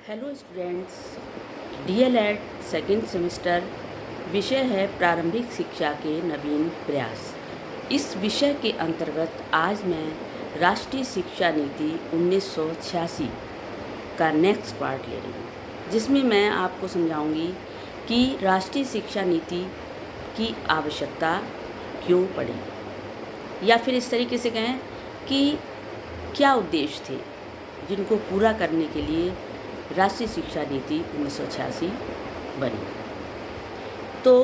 Hello students, DElEd second semester विषय है प्रारंभिक शिक्षा के नवीन प्रयास। इस विषय के अंतर्गत आज मैं राष्ट्रीय शिक्षा नीति 1986 का नेक्स्ट पार्ट ले रही हूँ, जिसमें मैं आपको समझाऊंगी कि राष्ट्रीय शिक्षा नीति की आवश्यकता क्यों पड़ी, या फिर इस तरीके से कहें कि क्या उद्देश्य थे जिनको पूरा करने के लिए राष्ट्रीय शिक्षा नीति 1986 बनी। तो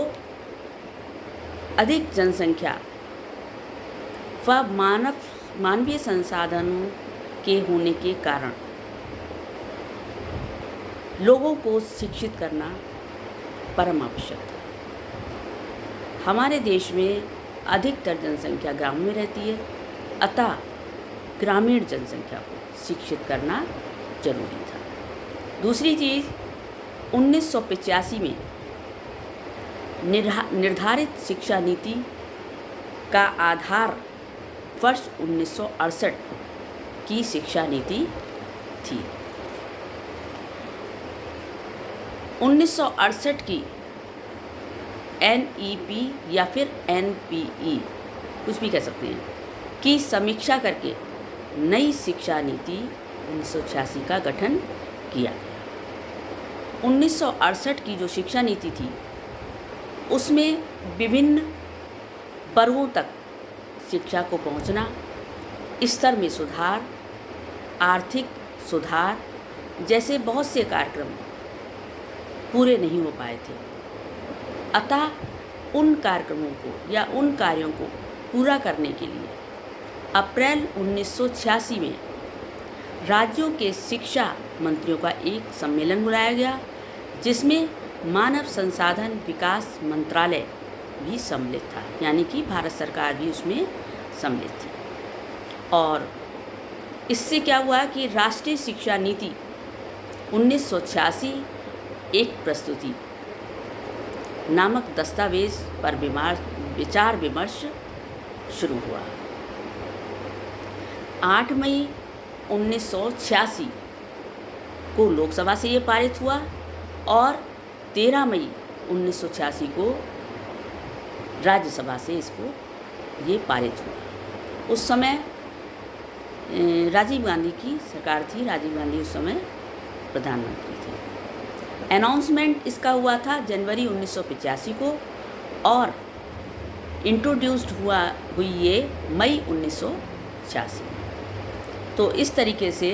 अधिक जनसंख्या व मानवीय संसाधनों के होने के कारण लोगों को शिक्षित करना परम आवश्यक था। हमारे देश में अधिकतर जनसंख्या ग्रामीण में रहती है, अतः ग्रामीण जनसंख्या को शिक्षित करना जरूरी था। दूसरी चीज़, 1985 में निर्धारित शिक्षा नीति का आधार वर्ष 1968 की शिक्षा नीति थी। 1968 की NEP या फिर NPE कुछ भी कह सकते हैं की समीक्षा करके नई शिक्षा नीति 1986 का गठन किया गया। 1968 की जो शिक्षा नीति थी उसमें विभिन्न वर्गों तक शिक्षा को पहुंचना, स्तर में सुधार, आर्थिक सुधार जैसे बहुत से कार्यक्रम पूरे नहीं हो पाए थे। अतः उन कार्यक्रमों को या उन कार्यों को पूरा करने के लिए अप्रैल 1986 में राज्यों के शिक्षा मंत्रियों का एक सम्मेलन बुलाया गया, जिसमें मानव संसाधन विकास मंत्रालय भी सम्मिलित था, यानी कि भारत सरकार भी उसमें सम्मिलित थी। और इससे क्या हुआ कि राष्ट्रीय शिक्षा नीति 1986 एक प्रस्तुति नामक दस्तावेज पर विचार विमर्श शुरू हुआ। 8 मई 1986 को लोकसभा से ये पारित हुआ और 13 मई 1986 को राज्यसभा से इसको ये पारित हुआ। उस समय राजीव गांधी की सरकार थी, राजीव गांधी उस समय प्रधानमंत्री थे। अनाउंसमेंट इसका हुआ था जनवरी 1985 को और इंट्रोड्यूस्ड हुई ये मई 1986। तो इस तरीके से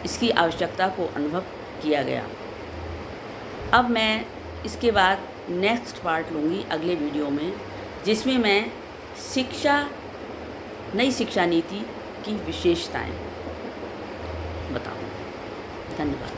इसकी आवश्यकता को अनुभव किया गया। अब मैं इसके बाद नेक्स्ट पार्ट लूँगी अगले वीडियो में, जिसमें मैं नई शिक्षा नीति की विशेषताएं बताऊँगी। धन्यवाद।